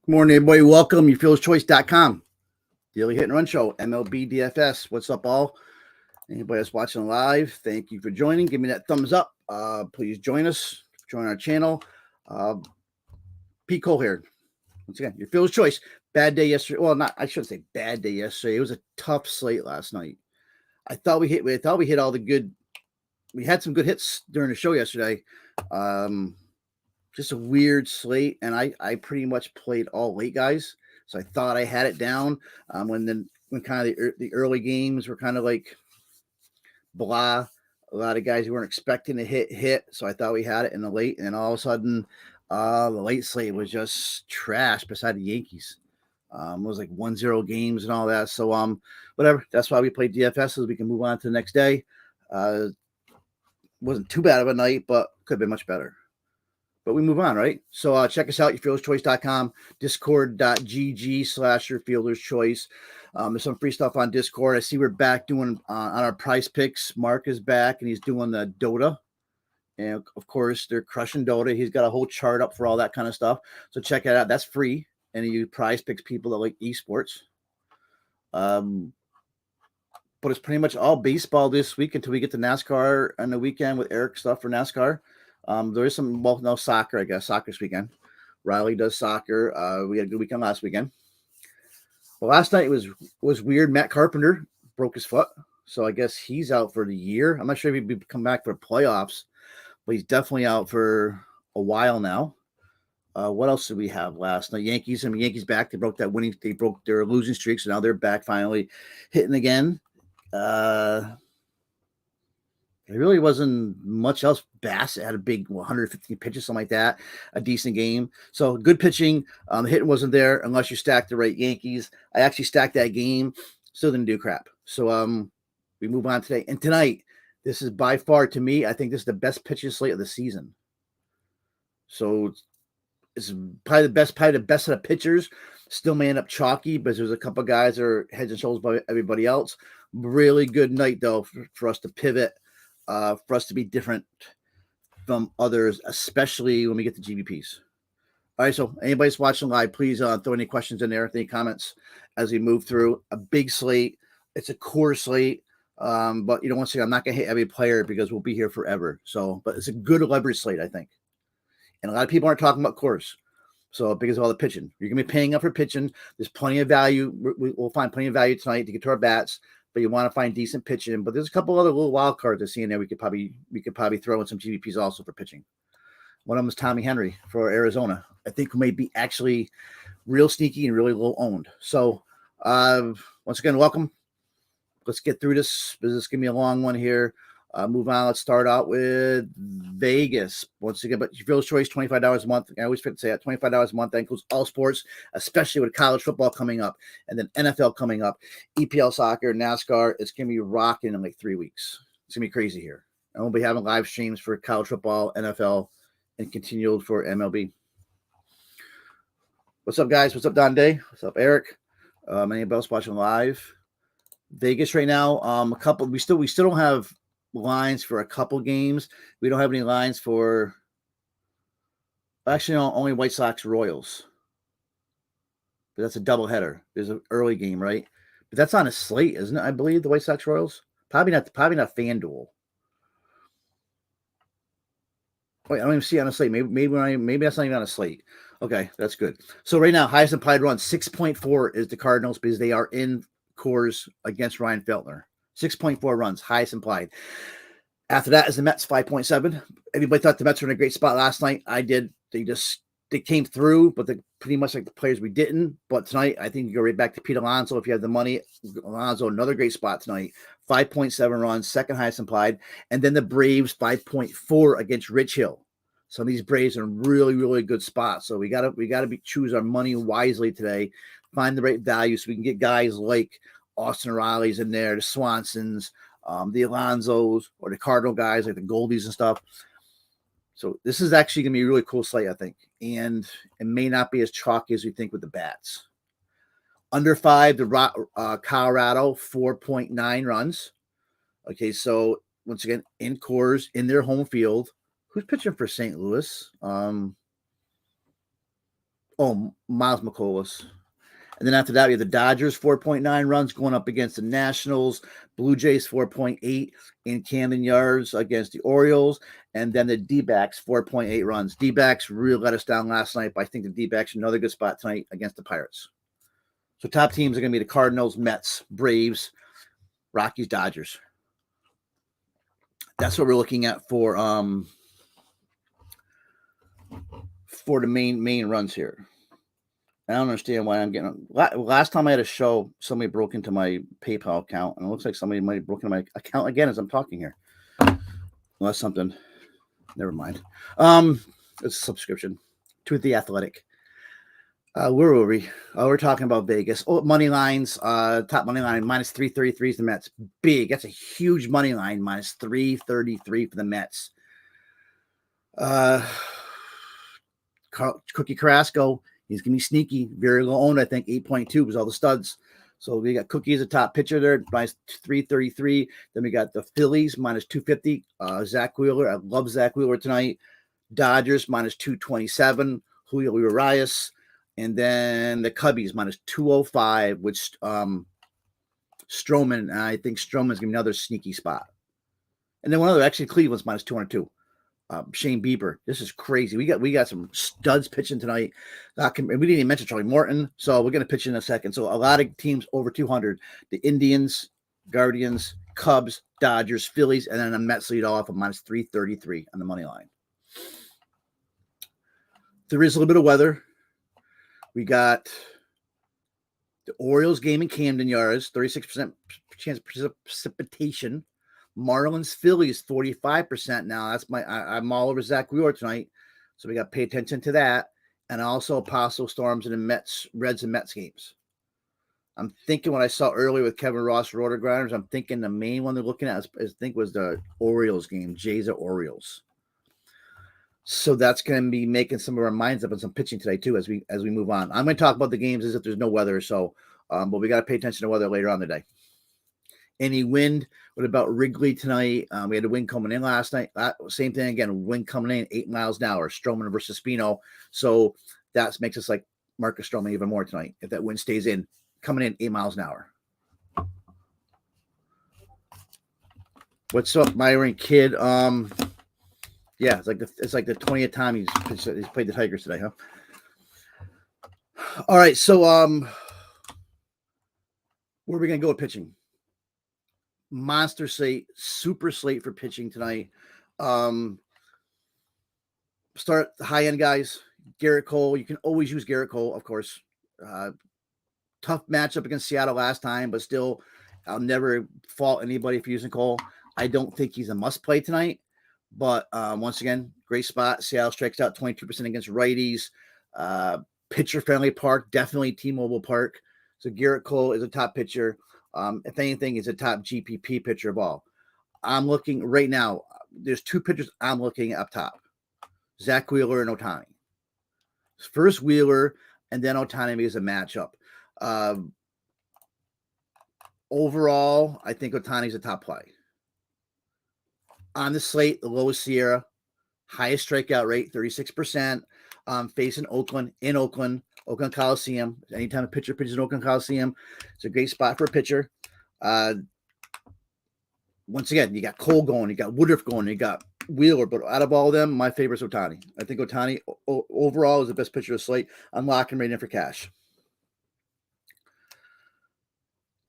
Good morning, everybody. Welcome. YourFieldChoice.com. Daily Hit and Run Show, MLB DFS. What's up, all? Anybody that's watching live, thank you for joining. Give me that thumbs up. Please join us. Join our channel. Pete Cole here. Once again, your Field's Choice. Bad day yesterday. Well, I shouldn't say bad day yesterday. It was a tough slate last night. I thought we hit all the good. We had some good hits during the show yesterday. Just a weird slate, and I pretty much played all late guys, so I thought I had it down. When kind of the early games were kind of like blah, a lot of guys who weren't expecting to hit, so I thought we had it in the late, and then all of a sudden, the late slate was just trash beside the Yankees. It was like 1-0 games and all that. So whatever. That's why we played DFS, so we can move on to the next day. Wasn't too bad of a night, but could have been much better. But we move on, right? So check us out, YourFieldersChoice.com, discord.gg/YourFieldersChoice. There's some free stuff on Discord. I see we're back doing on our PrizePicks. Mark is back, and he's doing the Dota. And, of course, they're crushing Dota. He's got a whole chart up for all that kind of stuff. So check it out. That's free. And you PrizePicks people that like esports. But it's pretty much all baseball this week until we get to NASCAR on the weekend with Eric stuff for NASCAR. There is some, no soccer, I guess. Soccer's weekend. Riley does soccer. We had a good weekend last weekend. But last night was weird. Matt Carpenter broke his foot, so I guess he's out for the year. I'm not sure if he'd come back for playoffs, but he's definitely out for a while now. What else did we have last night? Yankees back. They broke their losing streak, so now they're back finally hitting again. There really wasn't much else. Bassett had a big 115 pitches, something like that, a decent game. So good pitching. The hitting wasn't there unless you stacked the right Yankees. I actually stacked that game. Still didn't do crap. So we move on today. And tonight, this is by far, to me, I think this is the best pitching slate of the season. So it's probably the best set of pitchers. Still may end up chalky, but there's a couple of guys that are heads and shoulders above everybody else. Really good night, though, for us to pivot. For us to be different from others, especially when we get to GBPs. All right, so anybody's watching live, please throw any questions in there, any comments as we move through. A big slate. It's a core slate, but once again, I'm not going to hit every player because we'll be here forever. So, but it's a good leverage slate, I think. And a lot of people aren't talking about cores. So because of all the pitching, you're going to be paying up for pitching. There's plenty of value. We'll find plenty of value tonight to get to our bats. But you want to find decent pitching. But there's a couple other little wild cards I see in there. We could probably throw in some GPPs also for pitching. One of them is Tommy Henry for Arizona. I think may be actually real sneaky and really low owned. So once again, welcome. Let's get through this. This is gonna be a long one here. Move on. Let's start out with Vegas. Once again, but your Field's Choice, $25 a month. I always forget to say that, $25 a month. That includes all sports, especially with college football coming up and then NFL coming up, EPL soccer, NASCAR. It's going to be rocking in like 3 weeks. It's going to be crazy here. And we'll be having live streams for college football, NFL, and continued for MLB. What's up, guys? What's up, Don Day? What's up, Eric? Anybody else watching live? Vegas right now. We still don't have lines for a couple games. We don't have any lines for only White Sox Royals. But that's a doubleheader. There's an early game, right? But that's on a slate, isn't it? I believe the White Sox Royals. Probably not FanDuel. Wait, I don't even see it on a slate. Maybe that's not even on a slate. Okay, that's good. So right now, highest implied run 6.4 is the Cardinals because they are in Coors against Ryan Feltner. 6.4 runs, highest implied. After that is the Mets, 5.7. Everybody thought the Mets were in a great spot last night. I did. They came through, but they're pretty much like the players we didn't. But tonight, I think you go right back to Pete Alonso if you have the money. Alonso, another great spot tonight. 5.7 runs, second highest implied. And then the Braves, 5.4 against Rich Hill. Some of these Braves are in really, really good spots. So we gotta choose our money wisely today. Find the right value so we can get guys like Austin Riley's in there, the Swansons, the Alonsos, or the Cardinal guys like the Goldies and stuff. So this is actually going to be a really cool slate, I think. And it may not be as chalky as we think with the bats. Under 5, the Colorado, 4.9 runs. Okay, so once again, in Coors, in their home field. Who's pitching for St. Louis? Oh, Miles McCollum. And then after that, we have the Dodgers 4.9 runs going up against the Nationals. Blue Jays 4.8 in Camden Yards against the Orioles. And then the D-backs 4.8 runs. D-backs really let us down last night, but I think the D-backs are another good spot tonight against the Pirates. So top teams are going to be the Cardinals, Mets, Braves, Rockies, Dodgers. That's what we're looking at for the main runs here. I don't understand why I'm getting. Last time I had a show, somebody broke into my PayPal account, and it looks like somebody might have broken into my account again as I'm talking here. Well, that's something. Never mind. It's a subscription to The Athletic. Where were we? We're talking about Vegas. Oh, money lines. Top money line minus 333 is the Mets. Big. That's a huge money line. Minus 333 for the Mets. Cookie Carrasco. He's going to be sneaky, very low owned, I think, 8.2 was all the studs. So we got Cookie as a top pitcher there, minus 333. Then we got the Phillies, minus 250. Zach Wheeler, I love Zach Wheeler tonight. Dodgers, minus 227. Julio Urias. And then the Cubbies, minus 205, which Stroman, and I think Stroman's going to be another sneaky spot. And then one other, actually, Cleveland's minus 202. Shane Bieber. This is crazy. We got some studs pitching tonight. We didn't even mention Charlie Morton, so we're going to pitch in a second. So a lot of teams over 200. The Indians, Guardians, Cubs, Dodgers, Phillies, and then the Mets lead off of minus 333 on the money line. There is a little bit of weather. We got the Orioles game in Camden Yards, 36% chance of precipitation. Marlins, Phillies, 45% now. I'm all over Zach Wheeler tonight, so we got to pay attention to that. And also possible storms in the Reds and Mets games. I'm thinking what I saw earlier with Kevin Ross, Rotor Grinders, I'm thinking the main one they're looking at was the Orioles game, Jays at Orioles. So that's going to be making some of our minds up on some pitching today too as we move on. I'm going to talk about the games as if there's no weather, so but we got to pay attention to weather later on today. Any wind? What about Wrigley tonight? We had a wind coming in last night. Same thing again, wind coming in 8 miles an hour. Stroman versus Spino. So that makes us like Marcus Stroman even more tonight if that wind stays in, coming in 8 miles an hour. What's up, Myron Kidd? Yeah, it's like the 20th time he's played the Tigers today, huh? All right, so where are we gonna go with pitching? Monster slate, super slate for pitching tonight. Start the high end guys. Garrett Cole. You can always use Garrett Cole, of course. Tough matchup against Seattle last time, but still, I'll never fault anybody for using Cole. I don't think he's a must play tonight, but once again, great spot. Seattle strikes out 22% against righties. Pitcher friendly park, definitely T-Mobile Park. So Garrett Cole is a top pitcher. If anything, he's a top GPP pitcher of all. I'm looking right now. There's two pitchers I'm looking up top: Zach Wheeler and Ohtani. First Wheeler, and then Ohtani is a matchup. Overall, I think Ohtani's a top play. On the slate, the lowest Sierra, highest strikeout rate, 36%. Facing Oakland, Oakland Coliseum. Anytime a pitcher pitches in Oakland Coliseum, it's a great spot for a pitcher. Once again, you got Cole going, you got Woodruff going, you got Wheeler, but out of all of them, my favorite is Ohtani. I think Ohtani overall is the best pitcher of the slate. I'm locking right in for cash.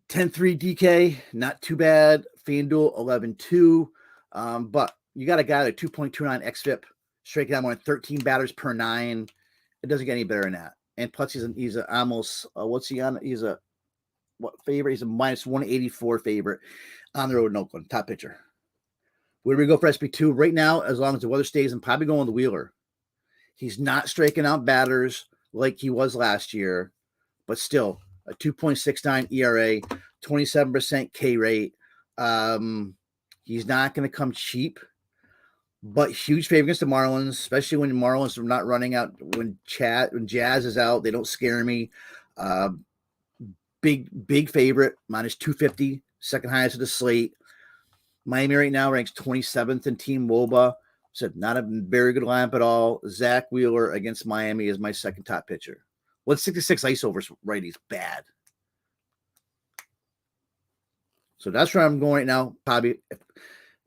10-3 DK, not too bad. FanDuel 11-2. But you got a guy at 2.29 xFIP, striking out more than 13 batters per 9. It doesn't get any better than that. And plus, he's a almost what's he on? He's a favorite? He's a minus 184 favorite on the road in Oakland. Top pitcher. Where do we go for SP2 right now? As long as the weather stays, I'm probably going with Wheeler. He's not striking out batters like he was last year, but still a 2.69 ERA, 27% K rate. He's not going to come cheap. But huge favor against the Marlins, especially when the Marlins are not running out. When Jazz is out, they don't scare me. Big favorite, minus 250, second highest of the slate. Miami right now ranks 27th in Team WOBA, Said not a very good lineup at all. Zach Wheeler against Miami is my second top pitcher. 166 ISO versus righties, bad. So that's where I'm going right now. Probably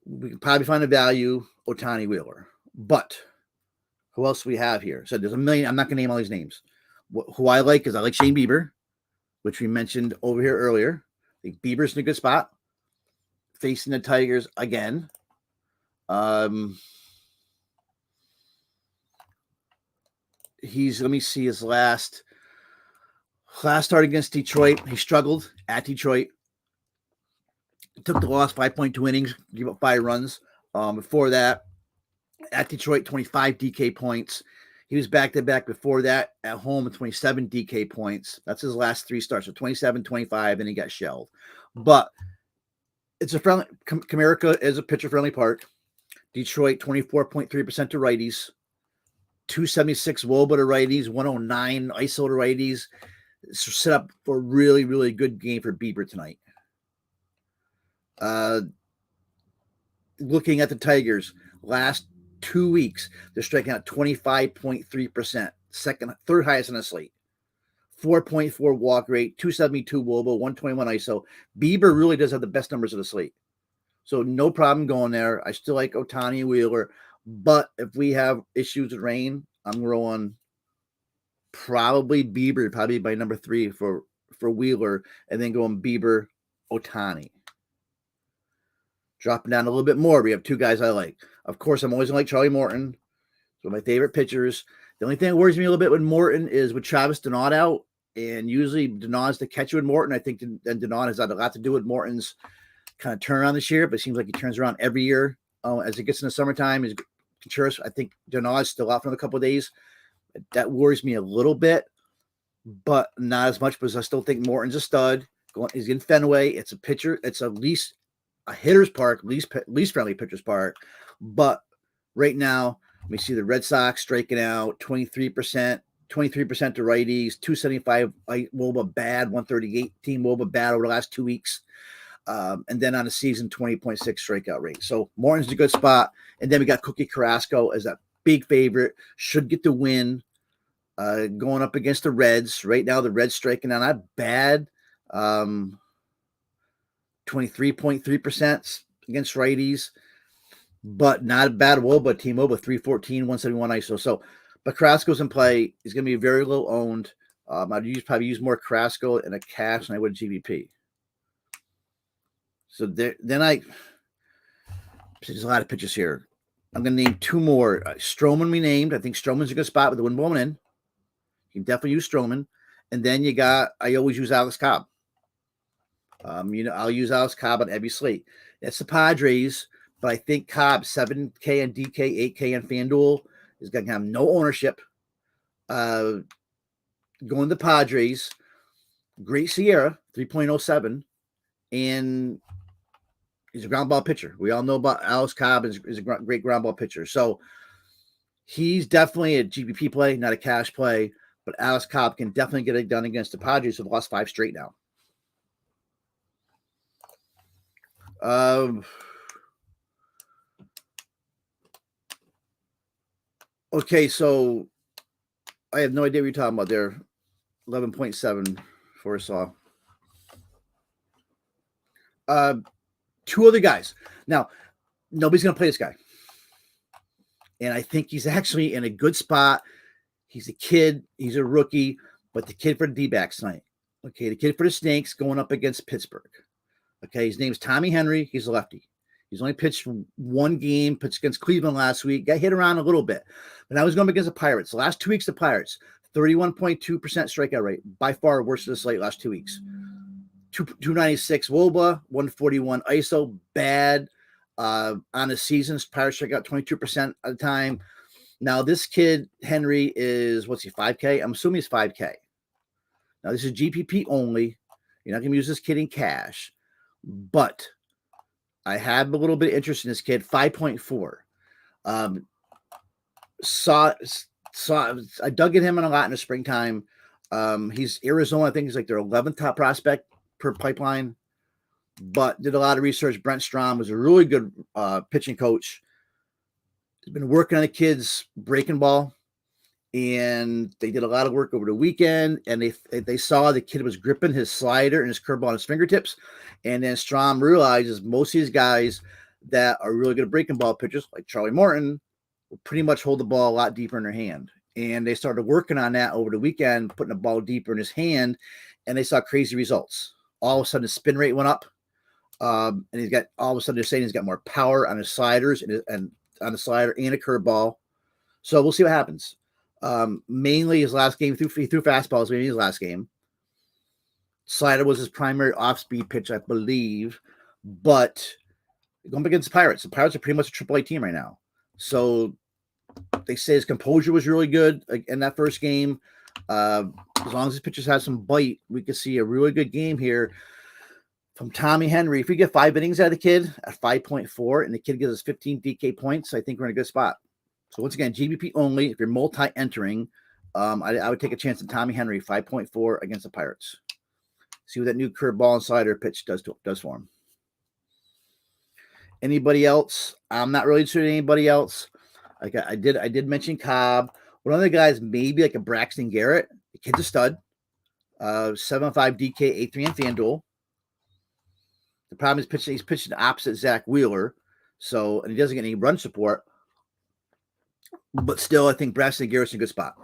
we can probably find a value, Ohtani Wheeler. But who else do we have here? So there's a million. I'm not going to name all these names. Who I like is I like Shane Bieber, which we mentioned over here earlier. I think Bieber's in a good spot. Facing the Tigers again. Let me see his last start against Detroit. He struggled at Detroit. Took the loss, 5.2 innings, gave up 5 runs. Before that, at Detroit, 25 DK points. He was back-to-back before that at home with 27 DK points. That's his last 3 starts. So 27, 25, and he got shelled. But it's a friendly – Comerica is a pitcher-friendly park. Detroit, 24.3% to righties. 276 Woba to righties. 109 ISO to righties. It's set up for a really, really good game for Bieber tonight. Looking at the Tigers, last 2 weeks, they're striking out 25.3%, third highest on the slate. 4.4 walk rate, 272 Woba, 121 ISO. Bieber really does have the best numbers of the slate. So no problem going there. I still like Ohtani Wheeler, but if we have issues with rain, I'm rolling probably Bieber, probably by number 3 for Wheeler, and then going Bieber, Ohtani. Dropping down a little bit more, we have 2 guys I like. Of course, I'm always going to like Charlie Morton. One of my favorite pitchers. The only thing that worries me a little bit with Morton is with Travis Denaud out, and usually Denaud's the catcher with Morton. I think Denaud has had a lot to do with Morton's kind of turnaround this year, but it seems like he turns around every year. As it gets in the summertime, Contreras, I think Denaud's still out for another couple of days. That worries me a little bit, but not as much because I still think Morton's a stud. He's in Fenway. It's a pitcher. It's at least a hitter's park, least friendly pitcher's park. But right now, we see the Red Sox striking out 23% to righties, 275 Woba bad, 138 team Woba bad over the last 2 weeks. And then on the season, 20.6 strikeout rate. So Morton's a good spot. And then we got Cookie Carrasco as that big favorite, should get the win going up against the Reds. Right now, the Reds striking out not bad. 23.3% against righties, but not a bad Woba team. Woba 314, 171 ISO. So, but Carrasco's in play. He's going to be very low owned. I'd probably use more Carrasco in a cash than I would GVP. So there's a lot of pitches here. I'm going to name 2 more. Stroman we named. I think Stroman's a good spot with the wind blowing in. You can definitely use Stroman. And then I always use Alex Cobb. I'll use Alex Cobb on every slate. It's the Padres, but I think Cobb, 7K on DK, 8K on FanDuel, is going to have no ownership. Going to the Padres, great Sierra, 3.07, and he's a ground ball pitcher. We all know about Alex Cobb is a great ground ball pitcher. So he's definitely a GPP play, not a cash play, but Alex Cobb can definitely get it done against the Padres who've lost 5 straight now. Okay, so I have no idea what you're talking about there. 11.7 for us all. 2 other guys. Now, nobody's going to play this guy. And I think he's actually in a good spot. He's a kid. He's a rookie. But the kid for the D-backs tonight. Okay, the kid for the Snakes going up against Pittsburgh. Okay, his name's Tommy Henry. He's a lefty. He's only pitched 1 game, pitched against Cleveland last week. Got hit around a little bit. But now he's going up against the Pirates. The last 2 weeks, the Pirates, 31.2% strikeout rate. By far worst of the slate last 2 weeks. 296 Woba, 141 ISO, bad. On the season, Pirates strike out 22% of the time. Now, this kid, Henry, is, 5K? I'm assuming he's 5K. Now, this is GPP only. You're not going to use this kid in cash. But I have a little bit of interest in this kid, 5.4. I dug at him a lot in the springtime. He's Arizona. I think he's like their 11th top prospect per pipeline, but did a lot of research. Brent Strom was a really good pitching coach. He's been working on the kid's breaking ball, and they did a lot of work over the weekend, and they saw the kid was gripping his slider and his curveball on his fingertips. And then Strom realizes most of these guys that are really good at breaking ball pitchers, like Charlie Morton, will pretty much hold the ball a lot deeper in their hand. And they started working on that over the weekend, putting the ball deeper in his hand, and they saw crazy results. All of a sudden, his spin rate went up, and he's got all of a sudden they're saying he's got more power on his sliders and on the slider and a curveball. So we'll see what happens. Mainly his last game, he threw fastballs. Maybe his last game. Slider was his primary off-speed pitch, I believe. But going up against the Pirates are pretty much a AAA team right now. So they say his composure was really good in that first game. As long as his pitchers have some bite, we could see a really good game here from Tommy Henry. If we get 5 innings out of the kid at 5.4 and the kid gives us 15 DK points, I think we're in a good spot. So once again, GBP only. If you're multi-entering, I would take a chance on Tommy Henry, 5.4 against the Pirates. See what that new curveball and slider pitch does for him. Anybody else? I'm not really interested in anybody else. Like I did mention Cobb. One of the guys, maybe like a Braxton Garrett. The kid's a stud. 7.5 DK, 8.3 on FanDuel. The problem is he's pitching opposite Zach Wheeler, and he doesn't get any run support. But still, I think Braxton Garrett's in a good spot.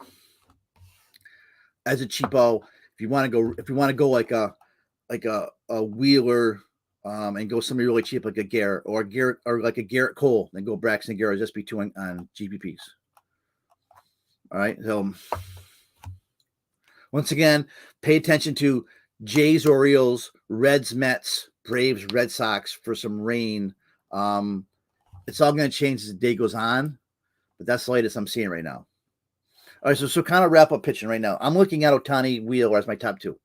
As a cheapo, if you want to go like a Wheeler, and go somebody really cheap like a Garrett or like a Garrett Cole, then go Braxton Garrett, just be 2 on GPPs. All right. So once again, pay attention to Jays, Orioles, Reds, Mets, Braves, Red Sox for some rain. It's all going to change as the day goes on, but that's the latest I'm seeing right now. All right, so kind of wrap up pitching right now. I'm looking at Ohtani, Wheeler as my top 2.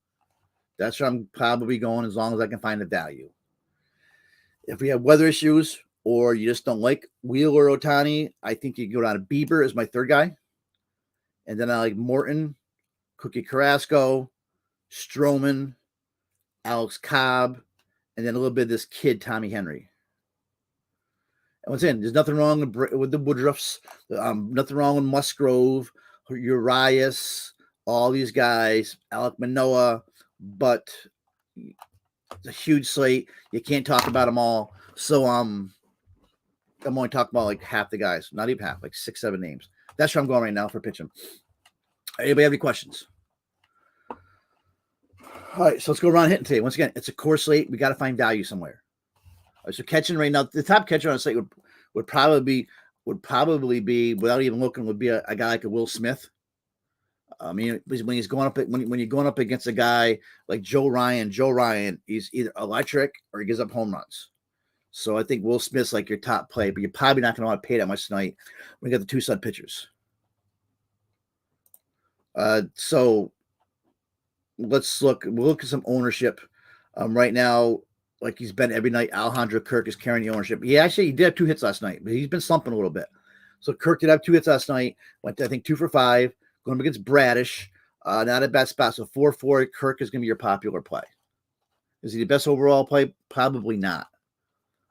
That's where I'm probably going as long as I can find the value. If we have weather issues or you just don't like Wheeler or Ohtani, I think you can go down to Bieber as my 3rd guy. And then I like Morton, Cookie Carrasco, Stroman, Alex Cobb, and then a little bit of this kid, Tommy Henry. And once again, there's nothing wrong with the Woodruffs, nothing wrong with Musgrove, Urias, all these guys, Alek Manoah, but it's a huge slate. You can't talk about them all. So I'm only talking about like half the guys, not even half, like 6, 7 names. That's where I'm going right now for pitching. Anybody have any questions? All right, so let's go around hitting today. Once again, it's a core slate. We got to find value somewhere. All right, so catching right now, the top catcher on the slate would probably be without even looking would be a guy like a Will Smith. When he's going up when you're going up against a guy like Joe Ryan, he's either electric or he gives up home runs. So I think Will Smith's like your top play, but you're probably not going to want to pay that much tonight when you got the 2 stud pitchers. So we'll look at some ownership. Right now, like he's been every night, Alejandro Kirk is carrying the ownership. He did have 2 hits last night, but he's been slumping a little bit. So Kirk did have 2 hits last night. Went to, I think, 2 for 5. Going up against Bradish. Not a bad spot. So 4-4, Kirk is going to be your popular play. Is he the best overall play? Probably not.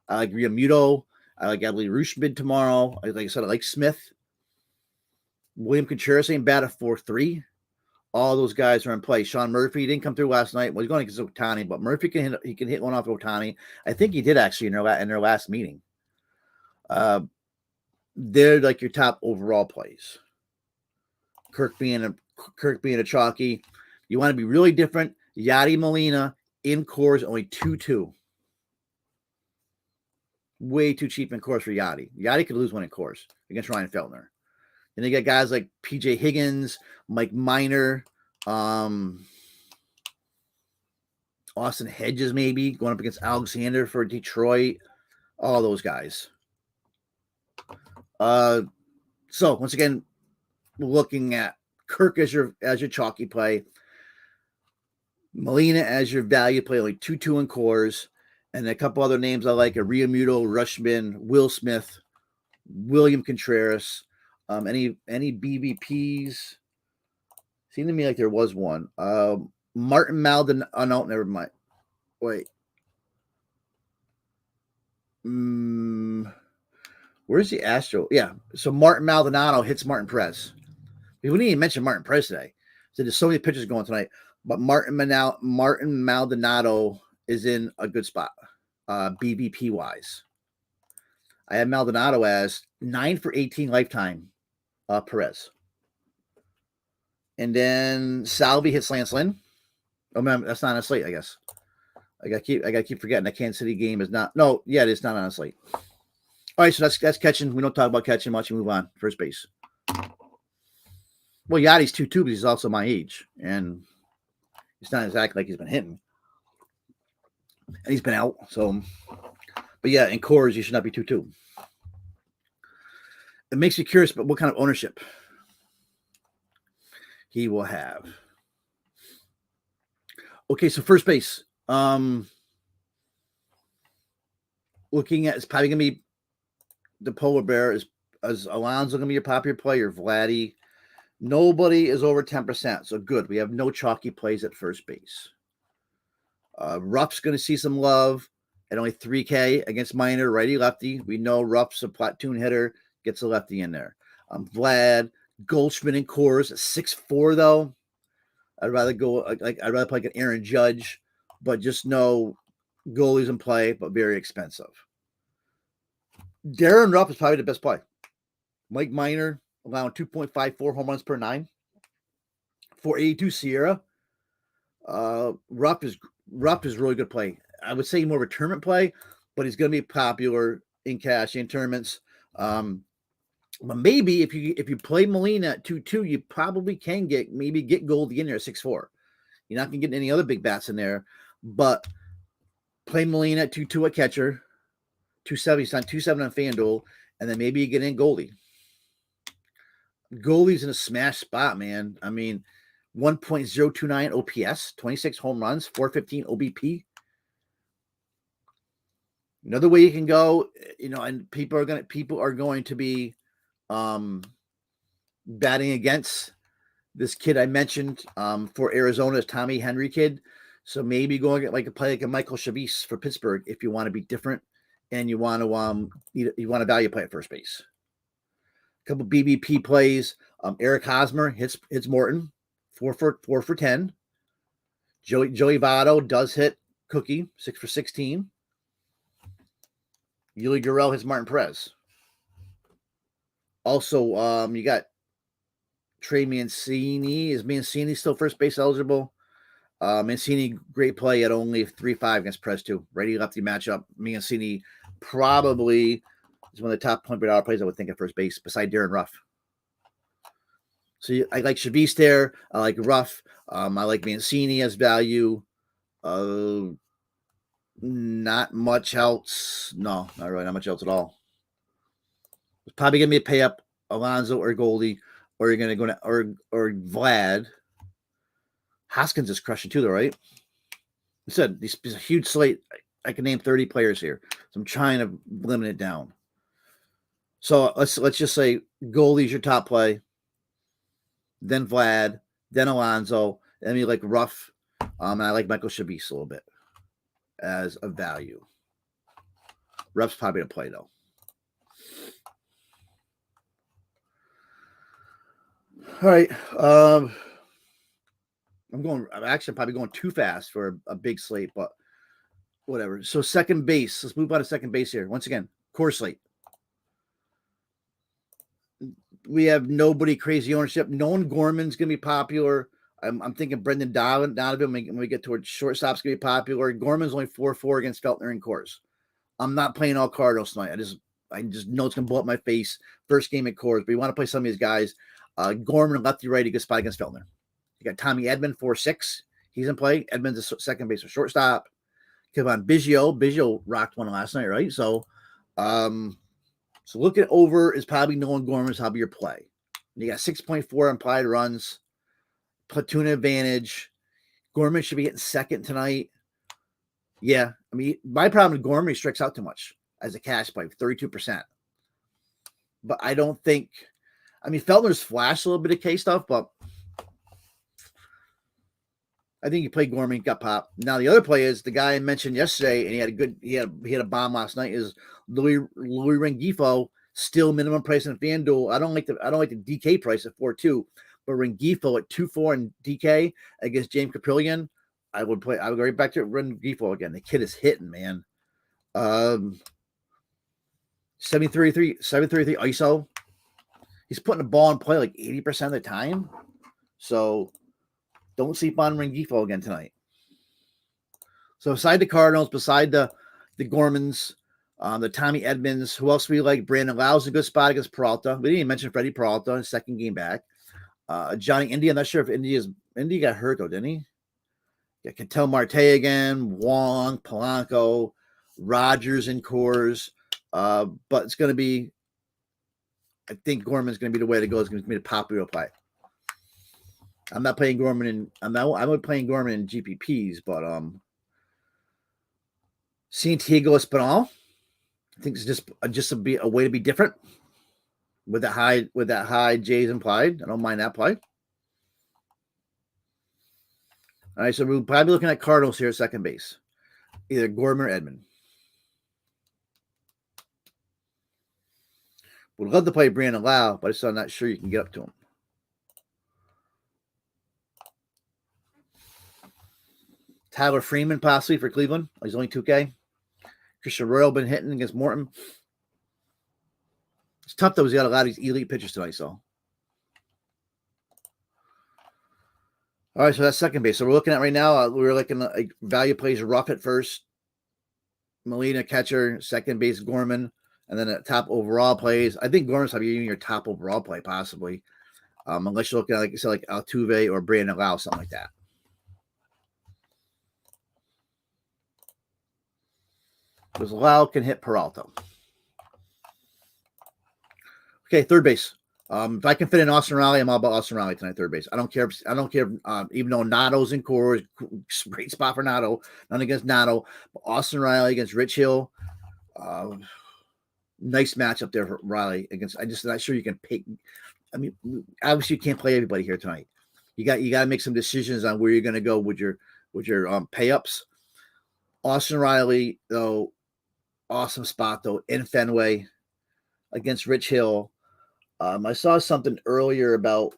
I like Realmuto. I like Adley Rutschman tomorrow. Like I said, I like Smith. William Contreras ain't bad at 4-3. All those guys are in play. Sean Murphy didn't come through last night. Well, he's going against Ohtani, but Murphy can hit one off of Ohtani. I think he did actually in their last meeting. They're like your top overall plays. Kirk being a chalky. You want to be really different. Yadi Molina in Coors only 2.2. Way too cheap in Coors for Yadi. Yadi could lose one in Coors against Ryan Feltner. And they got guys like PJ Higgins, Mike Minor, Austin Hedges maybe going up against Alexander for Detroit. All those guys. So once again, looking at Kirk as your chalky play, Molina as your value play, like 2-2 in Coors, and a couple other names I like: Realmuto, Rutschman, Will Smith, William Contreras. Any BBPs? Seemed to me like there was one. Martin Maldonado. Oh no, never mind. Wait. Where Where's the Astro? Yeah. So Martin Maldonado hits Martin Perez. We didn't even mention Martin Perez today. So there's so many pitchers going tonight. But Martin Maldonado is in a good spot, BBP wise. I have Maldonado as 9 for 18 lifetime, Perez. And then Salvi hits Lance Lynn. Oh man, that's not on a slate, I guess. I gotta keep forgetting that Kansas City game is not. No, yeah, it's not on a slate. All right, so that's catching. We don't talk about catching much. We move on. First base. Well, Yachty's 2-2, but he's also my age, and it's not exactly like he's been hitting, and he's been out. So, but yeah, in cores, you should not be 2-2. It makes me curious, but what kind of ownership he will have? Okay, so first base. Looking at, it's probably gonna be the polar bear. Is Alonso gonna be your popular player? Vladdy. Nobody is over 10%, so good. We have no chalky plays at first base. Ruff's going to see some love at only 3K against Minor, righty-lefty. We know Ruff's a platoon hitter, gets a lefty in there. Vlad, Goldschmidt, and Coors at 6'4", though. I'd rather go I'd rather play like an Aaron Judge, but just know goalies in play, but very expensive. Darren Ruff is probably the best play. Mike Minor allowing 2.54 home runs per 9. 482 Sierra. Rupp is really good play. I would say more of a tournament play, but he's going to be popular in cash in tournaments. But maybe if you play Molina at 2-2, you probably can get Goldie in there at 6'4". You're not going to get any other big bats in there, but play Molina at 2-2 at catcher, 270. He's on 2.7 on FanDuel, and then maybe you get in Goldie. Goldie's in a smash spot, man. I mean, 1.029 OPS, 26 home runs, 415 OBP. Another way you can go, and people are going to be batting against this kid I mentioned for Arizona's Tommy Henry kid. So maybe go and get play like a Michael Chavis for Pittsburgh if you want to be different and you want to value play at first base. A couple BBP plays. Eric Hosmer hits Morton, 4 for 10. Joey Votto does hit Cookie, 6 for 16. Yuli Gurriel hits Martin Perez. Also, you got Trey Mancini. Is Mancini still first base eligible? Mancini, great play at only 3.5 against Perez too. Righty-lefty matchup. Mancini probably is one of the top point per dollar plays I would think at first base, beside Darren Ruff. So I like Chavis there. I like Ruff. I like Mancini as value. Not much else. No, not really. Not much else at all. It's probably gonna be a pay up Alonso or Goldie, or you're gonna go to or Vlad. Hoskins is crushing too, though, right? I said this is a huge slate. I can name 30 players here, so I'm trying to limit it down. So let's just say Goldie's your top play, then Vlad, then Alonso, then you like Ruff, and I like Michael Chavis a little bit as a value. Ruff's probably a play though. All right, I'm actually probably going too fast for a big slate, but whatever. So second base, let's move on to second base here. Once again, core slate. We have nobody crazy ownership. Nolan Gorman's going to be popular. I'm thinking Brendan Donovan when we get towards shortstop's going to be popular. Gorman's only 4-4 against Feltner in Coors. I'm not playing all Cardinals tonight. I just know it's going to blow up my face. First game at Coors, but you want to play some of these guys. Gorman, lefty, righty, good spot against Feltner. You got Tommy Edman, 4-6. He's in play. Edman's a second base or shortstop. Kevin Biggio rocked one last night, right? So looking over is probably Nolan Gorman's probably your play. You got 6.4 implied runs, platoon advantage. Gorman should be hitting second tonight. Yeah, I mean, my problem with Gorman, he strikes out too much as a cash play, 32%. But I don't think, Feltner's flashed a little bit of K stuff, but I think you played Gorman, got popped. Now the other play is the guy I mentioned yesterday, and he had a bomb last night. Is Louis Rengifo, Still minimum price in FanDuel. I don't like the DK price at 4.2, but Rengifo at 2.4 and DK against James Caprillion. I would go right back to Rengifo again. The kid is hitting, man. 733 ISO. He's putting the ball in play like 80% of the time. So don't sleep on Rengifo again tonight. So beside the Cardinals, beside the Gormans, the Tommy Edmonds, who else we like? Brandon Lau's a good spot against Peralta. We didn't even mention Freddie Peralta, his second game back. Johnny Indy, I'm not sure if Indy got hurt though, didn't he? Yeah, Ketel Marte again, Wong, Polanco, Rogers, and Coors. But it's going to be, I think Gorman's going to be the way to go. It's going to be the popular play. I'm not playing Gorman I'm playing Gorman in GPPs, but Santiago Espinal, I think it's just a way to be different with that high J's implied. I don't mind that play. All right, so we'll probably be looking at Cardinals here at second base, either Gorman or Edmond. Would love to play Brandon Lau, but I'm not sure you can get up to him. Tyler Freeman possibly for Cleveland. He's only 2K. Christian Royal been hitting against Morton. It's tough though. He's got a lot of these elite pitchers tonight. So, all right. So that's second base. So we're looking at right now. We're looking at value plays. Ruff at first, Molina catcher, second base Gorman, and then at top overall plays. I think Gorman's probably even your top overall play possibly, unless you're looking at like Altuve or Brandon Lau, something like that. Because Lau can hit Peralta. Okay, third base. If I can fit in Austin Riley, I'm all about Austin Riley tonight, third base. I don't care. Even though Notto's in core, great spot for Notto. None against Notto. But Austin Riley against Rich Hill. Nice matchup there for Riley against. I'm just not sure you can pick. I mean, obviously you can't play everybody here tonight. You got to make some decisions on where you're going to go with your pay ups. Austin Riley, though, awesome spot though in Fenway against Rich Hill. I saw something earlier about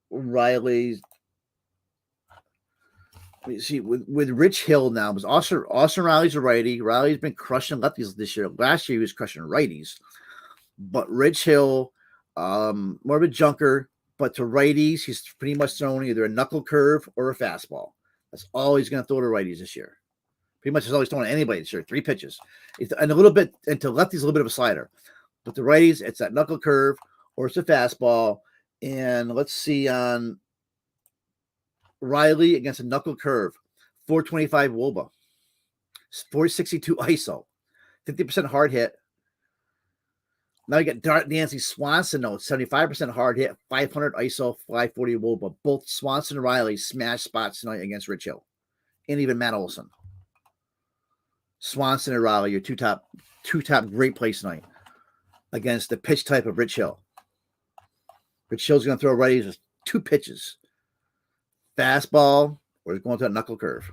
Riley's. See, with Rich Hill now, because Austin Riley's a righty. Riley's been crushing lefties this year. Last year he was crushing righties, but Rich Hill, more of a junker. But to righties, he's pretty much throwing either a knuckle curve or a fastball. That's all he's going to throw to righties this year. Pretty much is always throwing anybody this year. 3 pitches, and a little bit, and to lefties a little bit of a slider. But the righties, it's that knuckle curve or it's a fastball. And let's see on Riley against a knuckle curve, 425 WOBA, 462 ISO, 50% hard hit. Now you got Nancy Swanson, though, 75% hard hit, 500 ISO, 540 WOBA. Both Swanson and Riley smash spots tonight against Rich Hill, and even Matt Olson. Swanson and Riley, your two top great plays tonight against the pitch type of Rich Hill. Rich Hill's going to throw righties with 2 pitches. Fastball, or he's going to a knuckle curve.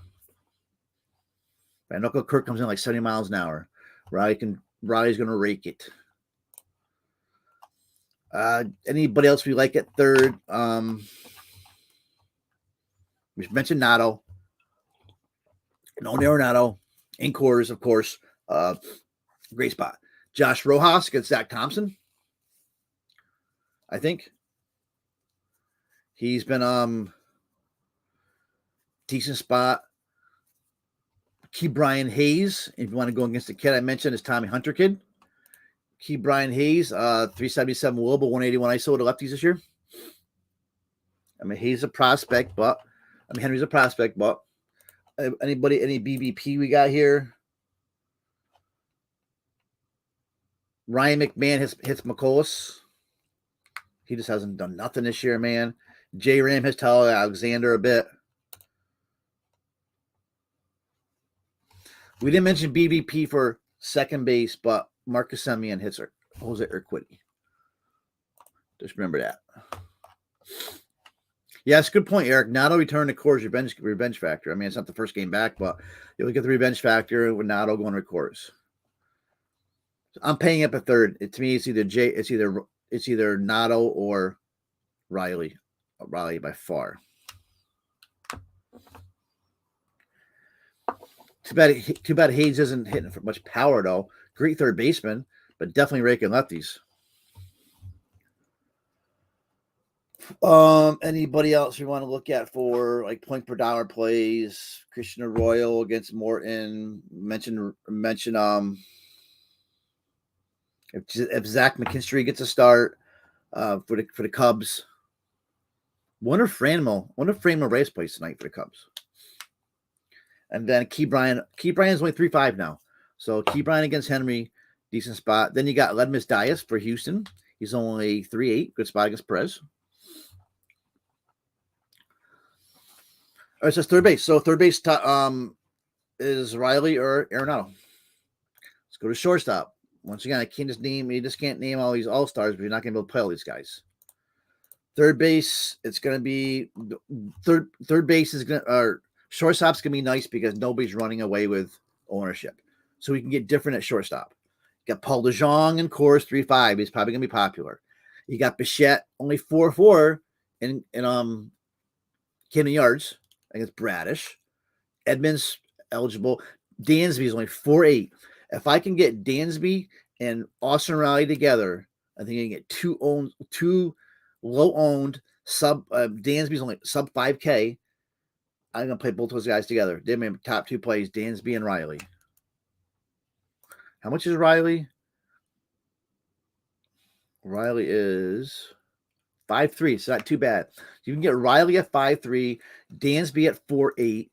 That knuckle curve comes in like 70 miles an hour. Riley's going to rake it. Anybody else we like at third? We mentioned Notto. No Arenado. In quarters, of course. Great spot. Josh Rojas against Zach Thompson. I think he's been decent spot. Key Brian Hayes, if you want to go against the kid I mentioned, is Tommy Hunter kid. Key Brian Hayes, 377 WOBA, 181 ISO to lefties this year. I mean, Hayes a prospect, but Henry's a prospect, but any BBP we got here? Ryan McMahon hits McCollus. He just hasn't done nothing this year, man. J Ram has Tyler Alexander a bit. We didn't mention BBP for second base, but Marcus Semien hits Jose Urquidy. Just remember that. Yes, good point, Eric. Notto returned to Coors revenge factor. I mean, it's not the firfirst game back, but you look at the revenge factor with Notto going to Coors. I'm paying up a third. To me, it's either Nato or Riley. Riley by far. Too bad Hayes isn't hitting for much power though. Great third baseman, but definitely raking lefties. Anybody else we want to look at for like point per dollar plays? Christian Arroyo against Morton. Mention if Zach McKinstry gets a start for the Cubs. Wonder if Franmil Reyes plays tonight for the Cubs. And then Key Bryant is only 3.5 now. So Key Bryant against Henry, decent spot. Then you got Ledmus Dias for Houston. He's only 3.8, good spot against Perez. All right, so it's third base. So third base is Riley or Arenado. Let's go to shortstop. Once again, you just can't name all these all-stars, but you're not going to be able to play all these guys. Third base, it's going to be third base is going to, or shortstop's going to be nice because nobody's running away with ownership. So we can get different at shortstop. You got Paul DeJong and Coors 3.5. He's probably going to be popular. You got Bichette only 4.4 in Camden Yards against Bradish. Edmonds eligible. Dansby is only 4.8. If I can get Dansby and Austin Riley together, I think I can get two low-owned sub. Dansby's only sub 5K. I'm gonna play both those guys together. They're my top two plays: Dansby and Riley. How much is Riley? Riley is 5.3. It's not too bad. You can get Riley at 5.3, Dansby at 4.8,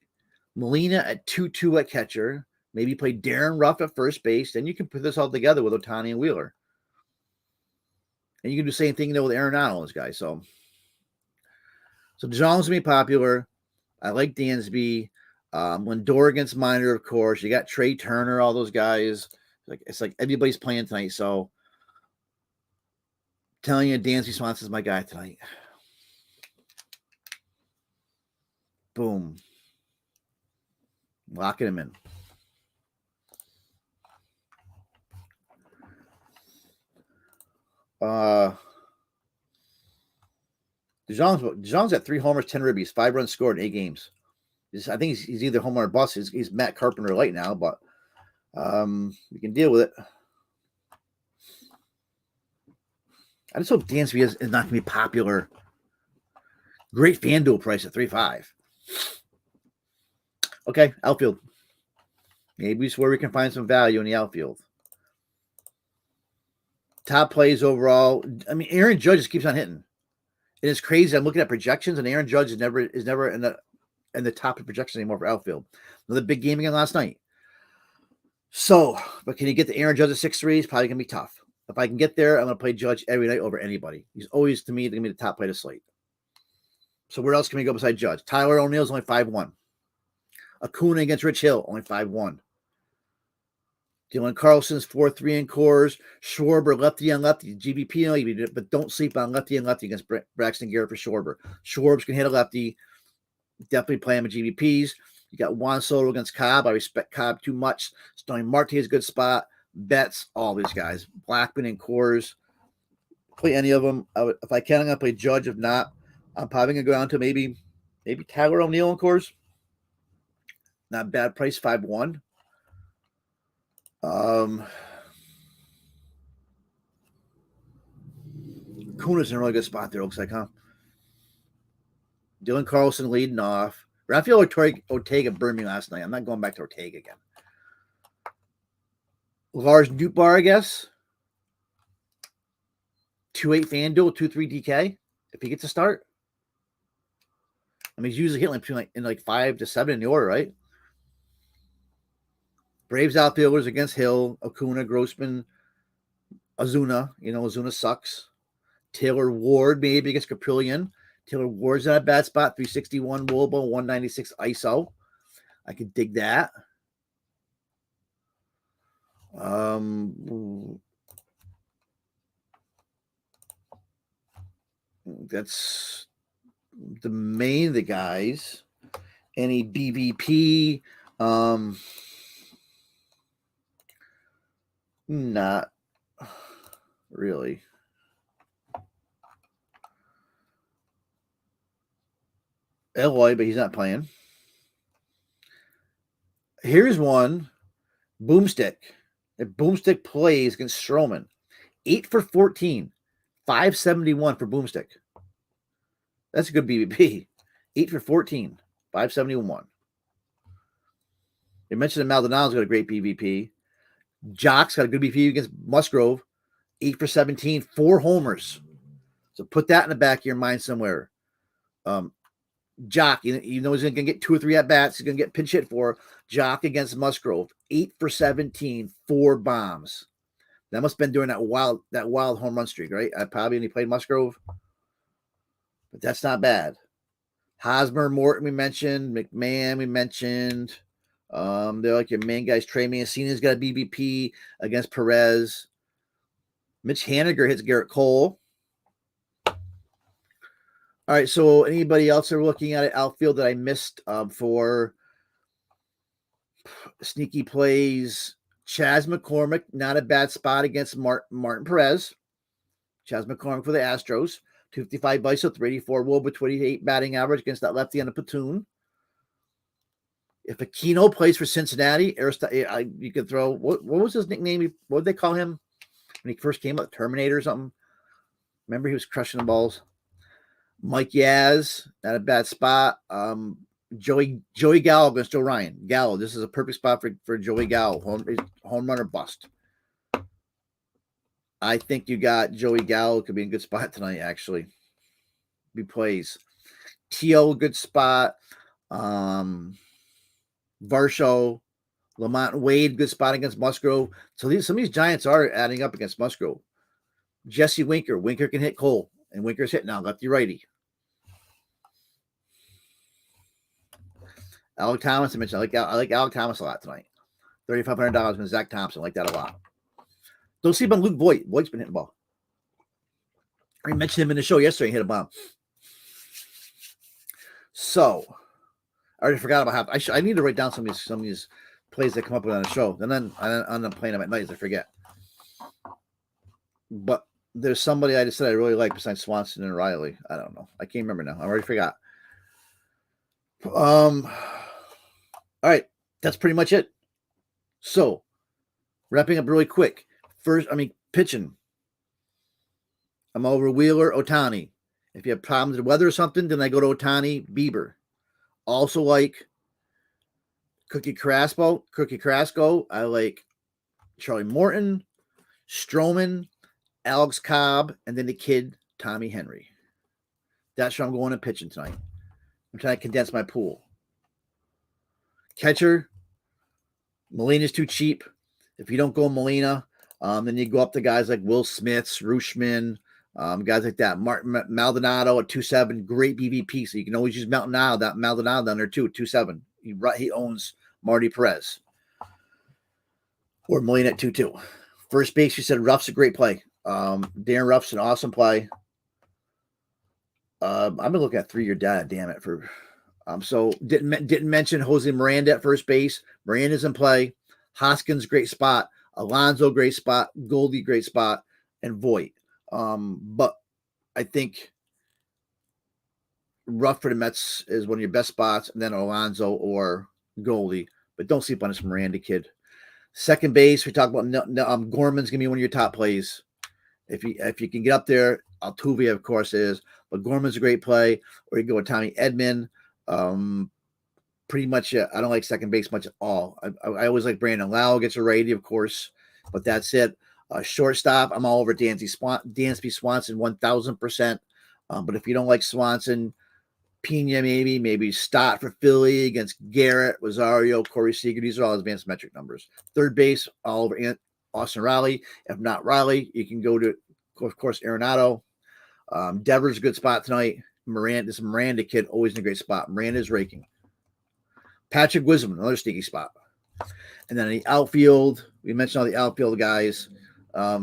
Molina at 2.2 at catcher. Maybe play Darren Ruff at first base. Then you can put this all together with Ohtani and Wheeler. And you can do the same thing with Arenado, those guys. So DeJong's going to be popular. I like Dansby. Lindor against Minor, of course. You got Trey Turner, all those guys. It's like everybody's playing tonight. So telling you, Dansby Swanson's my guy tonight. Boom. Locking him in. DeJong's at 3 homers, 10 ribbies, 5 runs scored in 8 games. I think he's either homer or bust. He's Matt Carpenter light now, but we can deal with it. I just hope Dansby is not going to be popular. Great FanDuel price at 3.5. Okay, outfield. Maybe it's where we can find some value in the outfield. Top plays overall. I mean, Aaron Judge just keeps on hitting. It is crazy. I'm looking at projections, and Aaron Judge is never in the top of projections anymore for outfield. Another big game again last night. So, but can you get the Aaron Judge at 6.3? It's probably going to be tough. If I can get there, I'm going to play Judge every night over anybody. He's always, to me, going to be the top play to slate. So where else can we go besides Judge? Tyler O'Neill's only 5.1. Acuna against Rich Hill, only 5.1. Dylan Carlson's 4.3 in cores. Schwarber, lefty on lefty. GBP, but don't sleep on lefty and lefty against Braxton Garrett for Schwarber. Schwarb's can hit a lefty. Definitely play him with GBPs. You got Juan Soto against Cobb. I respect Cobb too much. Stoney Marte is a good spot. Betts, all these guys. Blackman and Coors. Play any of them. If I can, I'm going to play Judge. If not, I'm probably going to go down to maybe Tyler O'Neill and Coors. Not bad price, 5.1. Kuna's in a really good spot there, looks like, huh? Dylan Carlson leading off. Rafael Ortega burned me last night. I'm not going back to Ortega again. Lars Nootbaar, I guess. 2.8 FanDuel, 2.3 DK. If he gets a start. I mean, he's usually hitting in 5 to 7 in the order, right? Braves outfielders against Hill, Acuna, Grossman, Ozuna. Ozuna sucks. Taylor Ward maybe against Caprillion. Taylor Ward's not a bad spot. 361 Wobo, 196 ISO. I could dig that. That's the main of the guys. Any BBP. Not really. Eloy, but he's not playing. Here's one. Boomstick. If Boomstick plays against Strowman, 8 for 14, 571 for Boomstick. That's a good BVP. 8 for 14, 571. They mentioned that Maldonado's got a great BVP. Jock's got a good BVP against Musgrove. 8 for 17, 4 homers. So put that in the back of your mind somewhere. Jock, you know he's going to get 2 or 3 at bats. He's going to get pinch hit for. Jock against Musgrove, 8 for 17, 4 bombs. That must have been during that wild home run streak, right? I probably only played Musgrove, but that's not bad. Hosmer, Morton, we mentioned. McMahon, we mentioned. They're like your main guys. Trey Mancini's got a BBP against Perez. Mitch Haniger hits Garrett Cole. All right, so anybody else are looking at it outfield that I missed for sneaky plays? Chas McCormick, not a bad spot against Martin Perez. Chas McCormick for the Astros. 255 bicycle, 384 wool, but 28 batting average against that lefty on the platoon. If Aquino plays for Cincinnati, you could throw, what was his nickname? What did they call him when he first came up? Terminator or something? Remember he was crushing the balls? Mike Yaz, not a bad spot. Joey Gallo against Joe Ryan. Gallo, this is a perfect spot for Joey Gallo. Home run or bust. I think you got Joey Gallo. Could be a good spot tonight, actually. He plays. T.O., good spot. Varsho, Lamont Wade, good spot against Musgrove. So some of these Giants are adding up against Musgrove. Jesse Winker. Winker can hit Cole. And Winker's hitting now, lefty righty. Alec Thomas, I mentioned. I like Alec Thomas a lot tonight. $3,500 with Zach Thompson. I like that a lot. Don't sleep on Luke Voigt. Voigt's been hitting the ball. I mentioned him in the show yesterday. He hit a bomb. So, I already forgot about half. I need to write down some of these plays that come up on the show. And then I end up playing them at night as I forget. But there's somebody I just said I really like besides Swanson and Riley. I don't know. I can't remember now. I already forgot. All right. That's pretty much it. So, wrapping up really quick. Pitching. I'm over Wheeler, Ohtani. If you have problems with weather or something, then I go to Ohtani, Bieber. Also like Cookie Carrasco. I like Charlie Morton, Stroman, Alex Cobb, and then the kid, Tommy Henry. That's where I'm going to pitching tonight. I'm trying to condense my pool. Catcher, Molina's too cheap. If you don't go Molina, then you go up to guys like Will Smiths, Rooshman, guys like that. Martin Maldonado at 2.7, great BVP. So you can always use Maldonado down there too, 2.7. He owns Marty Perez. Or Molina at 2.2. First base, you said Ruff's a great play. Darren Ruff's an awesome play. I've been looking at 3-year data, damn it. So didn't mention Jose Miranda at first base. Miranda's in play. Hoskins, great spot. Alonso, great spot. Goldie, great spot. And Voigt. But I think Ruff for the Mets is one of your best spots, and then Alonso or Goldie. But don't sleep on this Miranda kid. Second base, we talked about Gorman's gonna be one of your top plays. If you can get up there, Altuve, of course, is. But Gorman's a great play. Or you go with Tommy Edman. Pretty much, I don't like second base much at all. I always like Brandon Lau, gets a righty, of course. But that's it. Shortstop, I'm all over Dansby Swanson 1,000%. But if you don't like Swanson, Pena maybe Stott for Philly against Garrett, Rosario, Corey Seager. These are all advanced metric numbers. Third base, all over Austin Riley. If not Riley, you can go to, of course, Arenado. Devers a good spot tonight. This Miranda kid, always in a great spot. Miranda's raking. Patrick Wisdom, another sneaky spot. And then in the outfield, we mentioned all the outfield guys. I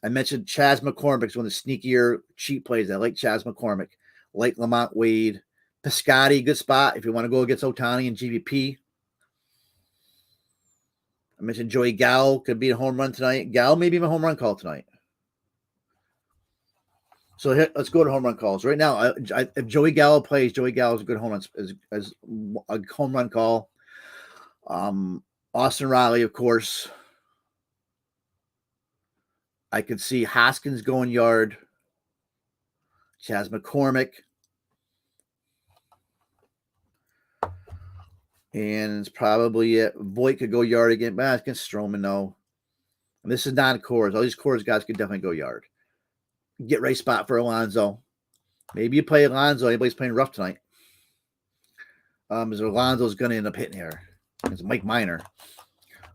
mentioned Chas McCormick's one of the sneakier cheap plays. I like Chas McCormick. Like Lamont Wade. Piscotty, good spot if you want to go against Ohtani and GVP. I mentioned Joey Gallo could be a home run tonight. Gallo may be a home run call tonight. So let's go to home run calls right now. If Joey Gallo plays, Joey Gallo is a good home run as a home run call. Austin Riley, of course. I could see Hoskins going yard. Chas McCormick. And it's probably it. Voit could go yard again, but against Stroman, no. And this is not Coors. All these Coors guys could definitely go yard. Get right spot for Alonso. Maybe you play Alonso. Anybody's playing rough tonight. Because Alonso's going to end up hitting here. It's Mike Minor.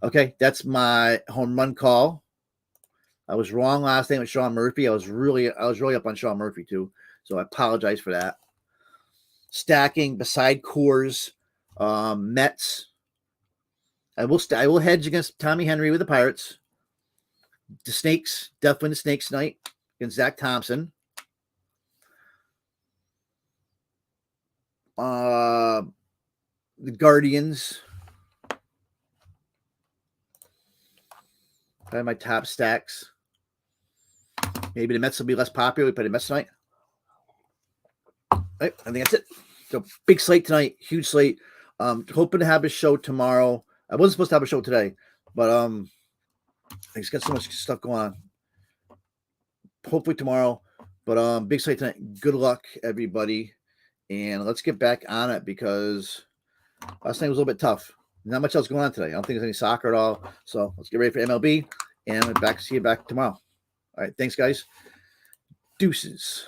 Okay, that's my home run call. I was wrong last name with Sean Murphy. I was really up on Sean Murphy too. So I apologize for that. Stacking beside Coors, Mets. I will hedge against Tommy Henry with the Pirates. The Snakes, definitely the Snakes tonight against Zach Thompson. The Guardians. Probably my top stacks. Maybe the Mets will be less popular. We play the Mets tonight. All right, I think that's it. So big slate tonight, huge slate. Hoping to have a show tomorrow. I wasn't supposed to have a show today, but I just got so much stuff going on. Hopefully tomorrow, but big slate tonight. Good luck, everybody, and let's get back on it because last night was a little bit tough. Not much else going on today. I don't think there's any soccer at all. So let's get ready for MLB, and see you back tomorrow. All right, thanks, guys. Deuces.